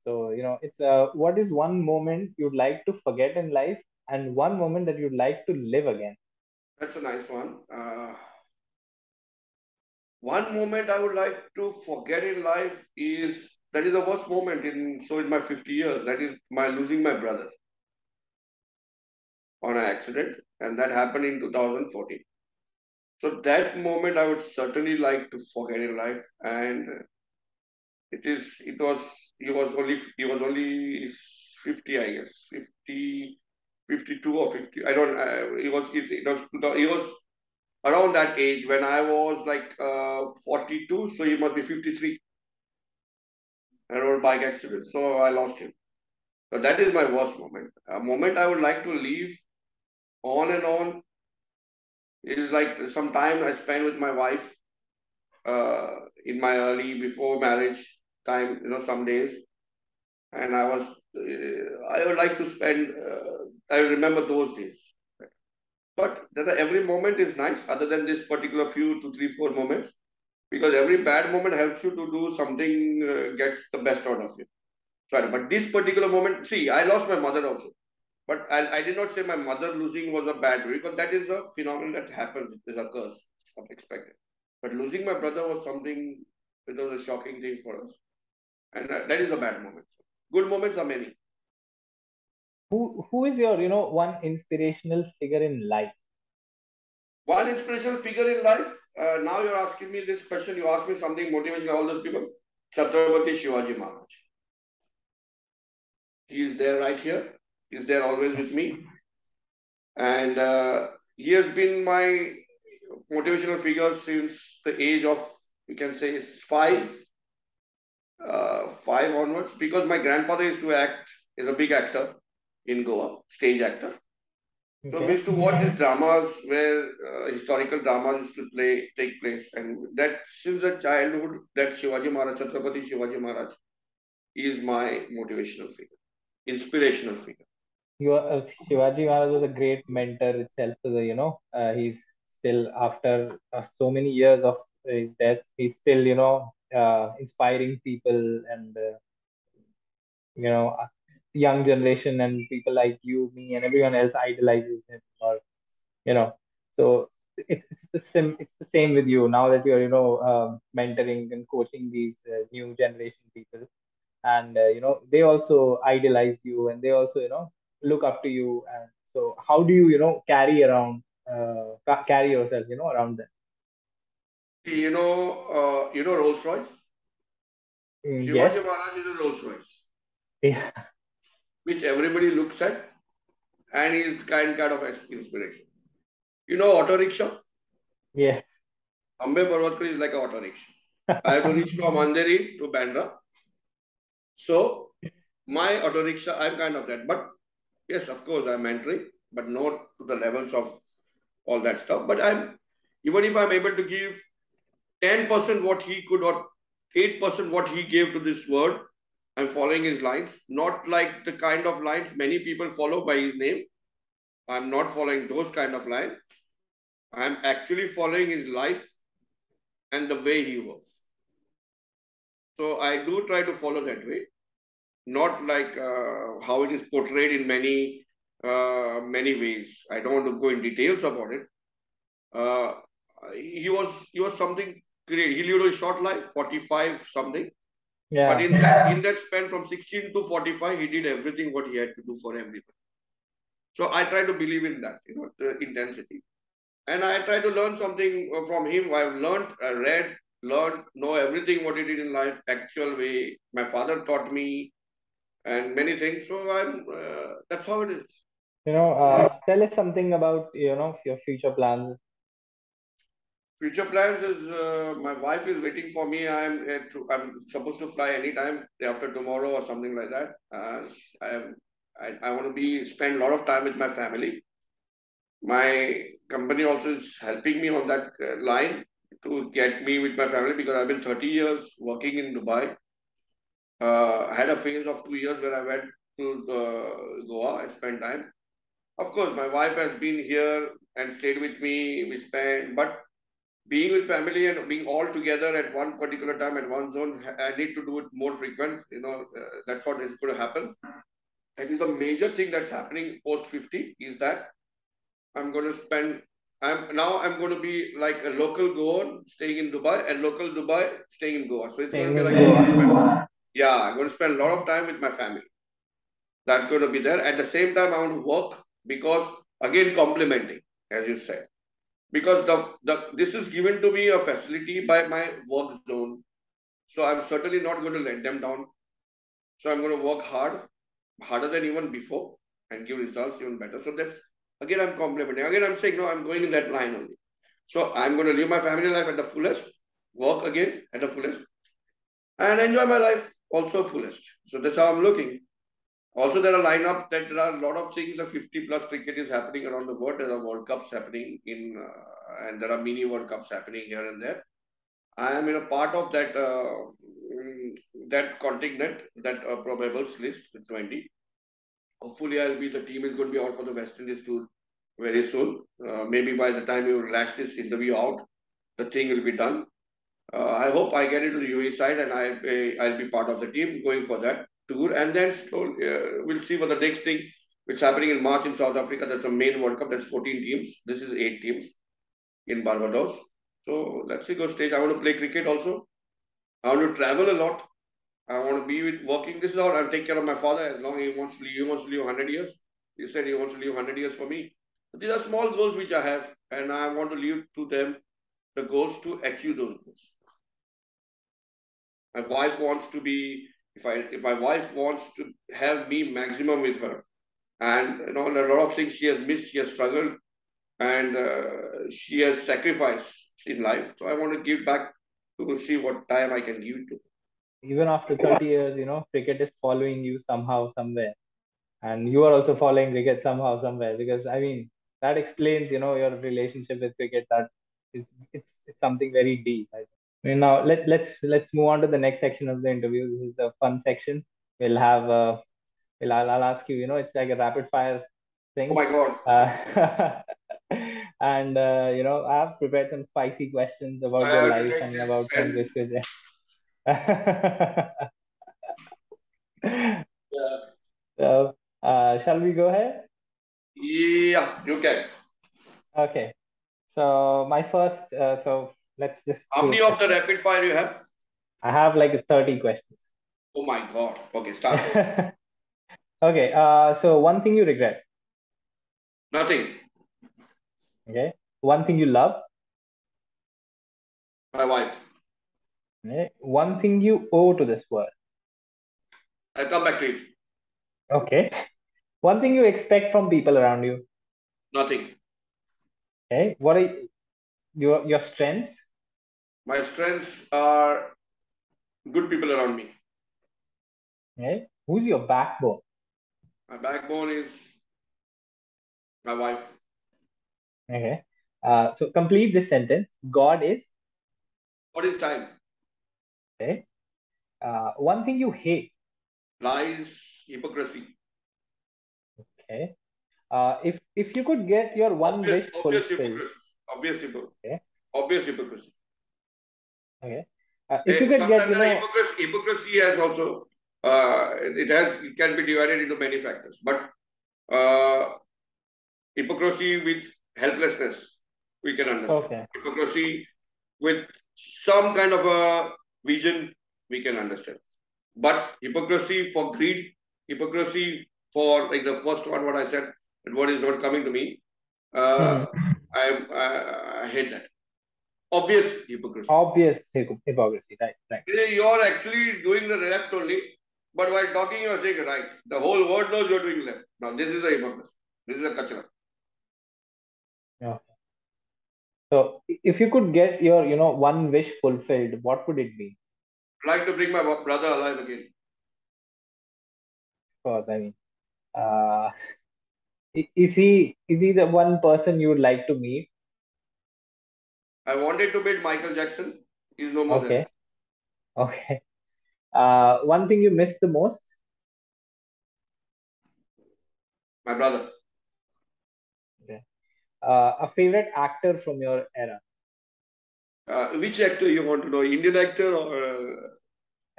So it's what is one moment you'd like to forget in life and one moment that you'd like to live again? That's a nice one. One moment I would like to forget in life is that is the worst moment in my 50 years. That is my losing my brother on an accident, and that happened in 2014. So that moment I would certainly like to forget in life, and it was he was only 50, I guess 50, 52 or 50. I don't. He was around that age when I was like 42, so he must be 53. A road bike accident, so I lost him. So that is my worst moment. A moment I would like to leave on and on is like some time I spent with my wife in my early before marriage time, some days, and I would like to spend. I remember those days. But every moment is nice, other than this particular few to three, 4 moments, because every bad moment helps you to do something, gets the best out of you. Sorry, but this particular moment, see, I lost my mother also. But I did not say my mother losing was a bad way, because that is a phenomenon that happens, it occurs, unexpected. But losing my brother was something, it was a shocking thing for us. And that is a bad moment. Good moments are many. Who is your one inspirational figure in life? One inspirational figure in life, now you're asking me this question, you asked me something motivational, all those people. Chhatrapati Shivaji Maharaj. He is there right here. He's there always with me. And he has been my motivational figure since the age of, you can say, five onwards, because my grandfather used to act, is a big actor in Goa, stage actor. So we Okay. used to watch these dramas where historical dramas used to take place, and that since the childhood, that Shivaji Maharaj, Chhatrapati Shivaji Maharaj, is my motivational figure, inspirational figure. Shivaji Maharaj was a great mentor itself. To the he's still after so many years of his death, he's still inspiring people and young generation and people like you, me, and everyone else idolizes him. Or you know, so it's the same with you now that you're mentoring and coaching these new generation people, and they also idolize you and they also look up to you. And so how do you carry yourself around them? You know Rolls Royce. Mm, Shivaji yes. Maharaj is a Rolls Royce. Yeah. which everybody looks at, and he is kind of inspiration. You know, auto rickshaw. Yeah. Ambey Parwatkar is like an auto rickshaw. I have to reach from Andheri to Bandra. So my auto rickshaw, I'm kind of that. But yes, of course, I'm mentoring, but not to the levels of all that stuff. But I'm even if I'm able to give 10% what he could or 8% what he gave to this world, I'm following his lines. Not like the kind of lines many people follow by his name. I'm not following those kind of lines. I'm actually following his life and the way he was. So I do try to follow that way, not like how it is portrayed in many ways. I don't want to go in details about it. Uh, he was something great. He lived a short life, 45 something. But Yeah. in that span from 16 to 45, he did everything what he had to do for everyone. So I try to believe in that, the intensity. And I try to learn something from him. I've learned, learned, know everything what he did in life, actual way. My father taught me and many things. So that's how it is. Tell us something about, your future plans. Future plans is my wife is waiting for me. I'm supposed to fly anytime after tomorrow or something like that. I am I want to be spend a lot of time with my family. My company also is helping me on that line to get me with my family because I've been 30 years working in Dubai. I had a phase of 2 years where I went to Goa and spent time. Of course, my wife has been here and stayed with me. We spent, but being with family and being all together at one particular time at one zone, I need to do it more frequent. That's what is going to happen. That is a major thing that's happening post 50 is that I'm going to spend. I'm going to be like a local Goan staying in Dubai and local Dubai staying in Goa. So it's going to Staying be in like I'm going to spend. Goa. Yeah, I'm going to spend a lot of time with my family. That's going to be there. At the same time, I want to work because again complementing, as you said, because the this is given to me a facility by my work zone. So I'm certainly not going to let them down. So I'm going to work hard, harder than even before, and give results even better. So that's again I'm complimenting. Again I'm saying no, I'm going in that line only. So I'm going to live my family life at the fullest, work again at the fullest, and enjoy my life also fullest. So that's how I'm looking. Also, there are lineup that there are a lot of things. The 50 plus cricket is happening around the world. There are World Cups happening and there are mini World Cups happening here and there. I am in a part of that contingent, that probables list with 20. Hopefully, the team is going to be out for the West Indies tour very soon. Maybe by the time you lash this interview out, the thing will be done. I hope I get into the UAE side and I'll be part of the team going for that tour. And then we'll see what the next thing, which is happening in March in South Africa. That's a main World Cup. That's 14 teams. This is 8 teams in Barbados. So let's see, go stage. I want to play cricket also. I want to travel a lot. I want to be with working this out. I'll take care of my father as long as he wants to live 100 years. He said he wants to live 100 years for me. So these are small goals which I have, and I want to leave to them the goals to achieve those goals. My wife wants to be, if my wife wants to have me maximum with her, and a lot of things she has missed, she has struggled, and she has sacrificed in life. So I want to give back to see what time I can give it to. Even after 30 years, cricket is following you somehow, somewhere. And you are also following cricket somehow, somewhere. Because, I mean, that explains, your relationship with cricket. That is, it's something very deep. I mean, now let's move on to the next section of the interview. This is the fun section. We'll have I'll ask you. It's like a rapid fire Oh thing. my God! And I've prepared some spicy questions I about your have to life take and this about some and questions. So, shall we go ahead? yeah, you can. Okay. So my first. So let's just How do many it of quick. the rapid fire you have? I have like 30 questions. Oh my God! Okay, start. Okay. So one thing you regret. Nothing. Okay. One thing you love. My wife. Okay. One thing you owe to this world. I'll come back to it. Okay. One thing you expect from people around you. Nothing. Okay. What are your strengths? My strengths are good people around me. Okay. Who's your backbone? My backbone is my wife. Okay. So complete this sentence. God is What is time? okay. One thing you hate. Lies, hypocrisy. Okay. If you could get your one Obvious, wish obvious fulfilled. hypocrisy. Obvious hypocrisy. Okay. Obvious hypocrisy. Okay. If you could get, Sometimes the hypocrisy has also it can be divided into many factors. But uh, hypocrisy with helplessness, we can understand. okay. Hypocrisy with some kind of a vision, we can understand. But hypocrisy for greed, hypocrisy for like the first one, what I said, and what is not coming to me, uh, Mhm. I hate that. Obvious hypocrisy. Obvious hypocrisy. Right. Right. You're actually doing the left only, but while talking, you're saying right. The whole world knows you're doing left. Now, this is a hypocrisy. This is a kachra. Yeah. So if you could get your, one wish fulfilled, what would it be? I'd like to bring my brother alive again. Of course, I mean, uh, is he the one person you would like to meet? I wanted to meet Michael Jackson. He's no more there. Okay. Okay. One thing you miss the most? My brother. Okay. A favorite actor from your era? Which actor you want to know? Indian actor or?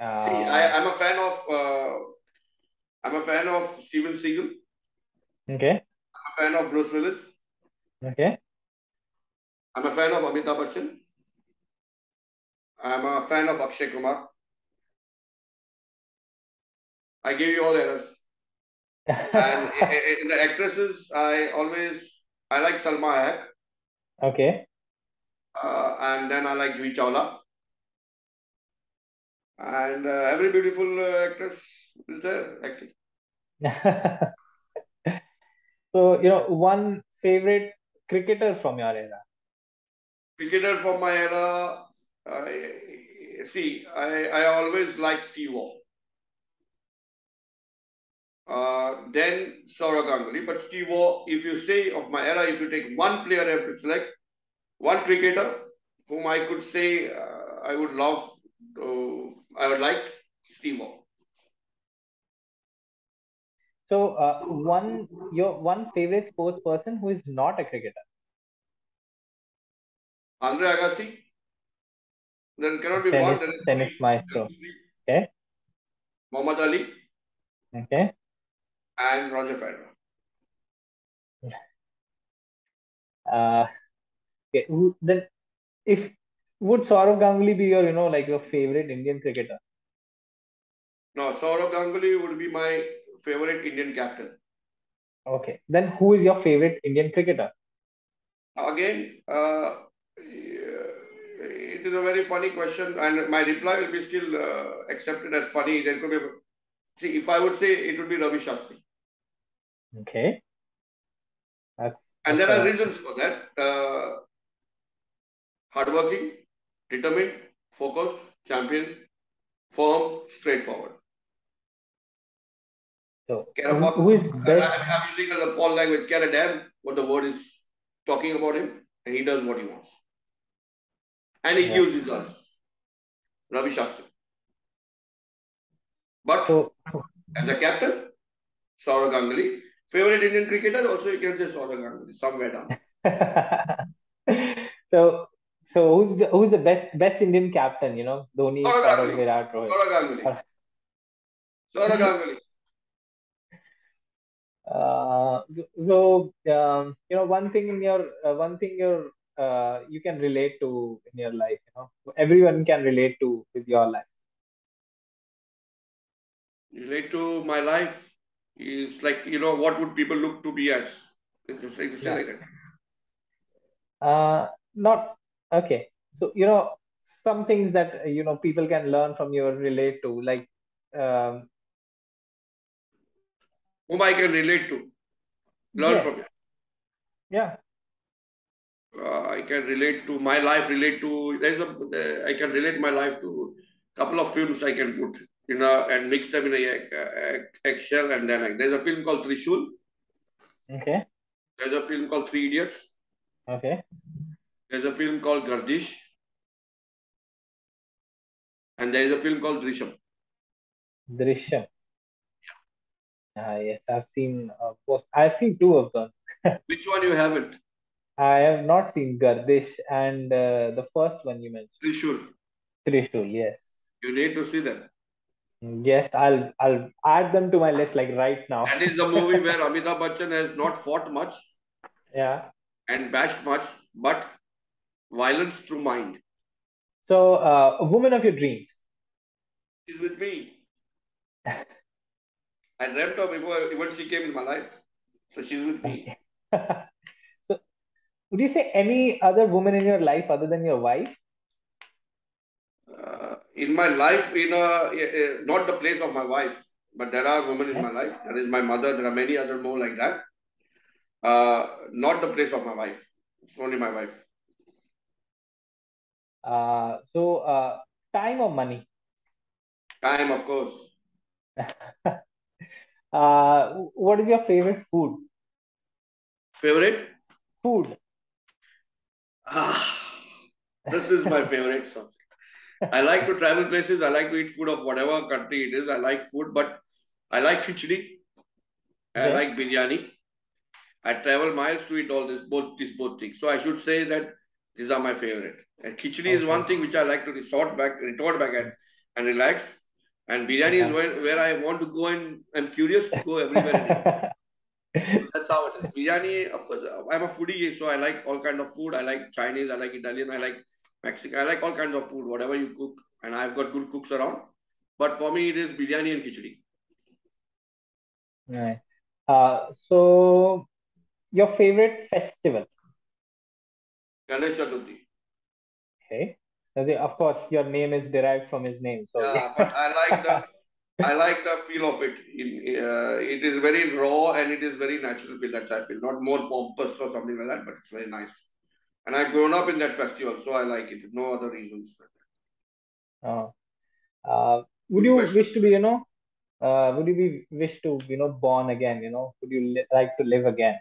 See, Uh, I'm a fan of. I'm a fan of Steven Seagal. okay. I'm a fan of Bruce Willis. Okay. I'm a fan of Amitabh Bachchan. I'm a fan of Akshay Kumar. I gave you all eras. And in the actresses, I like Salma Hayek, Okay. and then I like Juhi Chawla, and every beautiful actress is there acting. So, one favorite cricketer from your era? Cricketer from my era, I always like Steve Waugh. Then Saurav Ganguly, but Steve Waugh, if you say of my era, if you take one player, I have to select one cricketer whom I could say I would love, I would like Steve Waugh. So, your one favorite sports person who is not a cricketer? Andre Agassi, there cannot be one, Tennis, there is tennis three. There maestro. is three. Okay. Muhammad Ali Okay. and Roger Federer. Uh, okay. Then, if would Saurav Ganguly be your, like your favorite Indian cricketer? Now, Saurav Ganguly would be my favorite Indian captain. Okay. Then, who is your favorite Indian cricketer? Again, it is a very funny question, and my reply will be still accepted as funny. There could be, see, if I would say it would be Ravi Shastri. Okay. That's And that's there are a reasons for that. Hardworking, determined, focused, champion, firm, straightforward. so Care a fuck. who is best? I'm using a Paul language. Care a damn what the word is talking about him, and he does what he wants. And he Yeah. gives results. Ravi Shastri. But So as a captain, Saurav Ganguly. Favorite Indian cricketer, also you can say Saurav Ganguly, somewhere down. so who's the best Indian captain? Dhoni, Saurav Saurav, Ganguly. Virat, Rohit. Saurav Ganguly. Saurav Ganguly. One thing you can relate to in your life. Everyone can relate to with your life. Relate to my life is like, what would people look to be as? It's Yeah. like that. Not okay. So some things that people can learn from you or relate to, like um, whom I can relate to, learn Yes. from. Yeah. I can relate to my life. Relate to I can relate my life to couple of films I can put and mix them in a eggshell, and then there's a film called Trishul. Okay. There's a film called Three Idiots. Okay. There's a film called Gardish, and there's a film called Drishyam. Drishyam. Yes, I've seen post. I've seen two of them. Which one you haven't? I have not seen Gardish and the first one you mentioned, Trishul. Trishul. Yes. You need to see them. Yes, I'll add them to my list like right now. That is the movie where Amitabh Bachchan has not fought much Yeah. and bashed much, but violence through mind. So, a woman of your dreams. She's with me. I dreamt of before even she came in my life. So she's with me. Okay. So, would you say any other woman in your life other than your wife? In my life, not the place of my wife, but there are women in Yeah. my life. There is my mother. There are many other more like that. Not the place of my wife. It's only my wife. So, time or money? Time, of course. What is your favorite food? Favorite? Food. Ah, this is my favorite subject. I like to travel places. I like to eat food of whatever country it is. I like food, but I like khichdi. I Okay. like biryani. I travel miles to eat all these both things. So I should say that these are my favorite. And khichdi is one Okay. thing which I like to retort back at and relax. And biryani is Yeah. where I want to go, and I'm curious to go everywhere in India. So that's how it is. Biryani, of course, I'm a foodie, so I like all kind of food. I like Chinese, I like Italian, I like Mexican, I like all kinds of food, whatever you cook. And I've got good cooks around. But for me, it is biryani and khichdi. Right. So your favorite festival? Ganesh Chaturthi. Okay. Of course, your name is derived from his name. So Yeah, but yeah. I like the feel of it. It is very raw and it is very natural feel. That's I feel not more pompous or something like that, but it's very nice. And I've grown up in that festival, so I like it. No other reasons. Uh, uh, would Good you question. wish to be, would you be wish to, born again? Would you like to live again?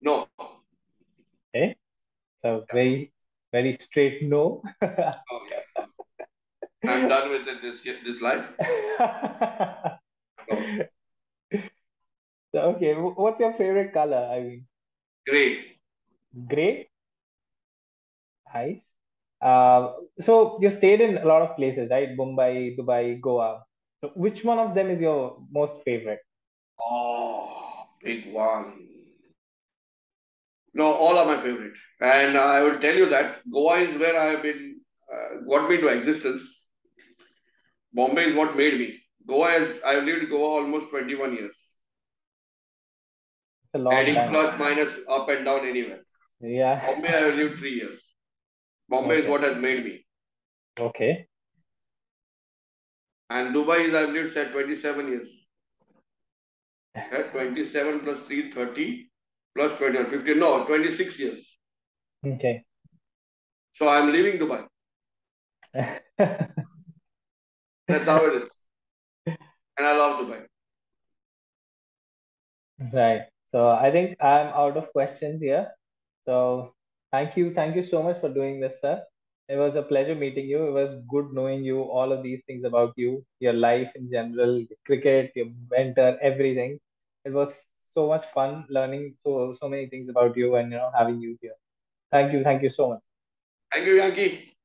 No. Okay. So Yeah. very, very straight no. Oh yeah. No. I'm done with it this life. No. So, okay, what's your favorite color? I mean, Great. gray, nice. So you stayed in a lot of places, right? Mumbai, Dubai, Goa. So which one of them is your most favorite? Oh, big one. No, all are my favorite. And I will tell you that Goa is where I have been, got me into existence. Bombay is what made me. I've lived in Goa almost 21 years. It's a long Adding time. plus, minus, up and down anywhere. Yeah. Bombay, I have lived 3 years. Bombay is Okay. what has made me. Okay. And Dubai is I've lived said 27 years. 27 plus 3, 30 plus 21, 15, no, 26 years. Okay. So I'm leaving Dubai. That's how it is. And I love Dubai. Right. So I think I'm out of questions here. So thank you so much for doing this, sir. It was a pleasure meeting you. It was good knowing you, all of these things about you, your life in general, cricket, your mentor, everything. It was so much fun learning so many things about you and having you here. Thank you so much. Thank you, Yankee.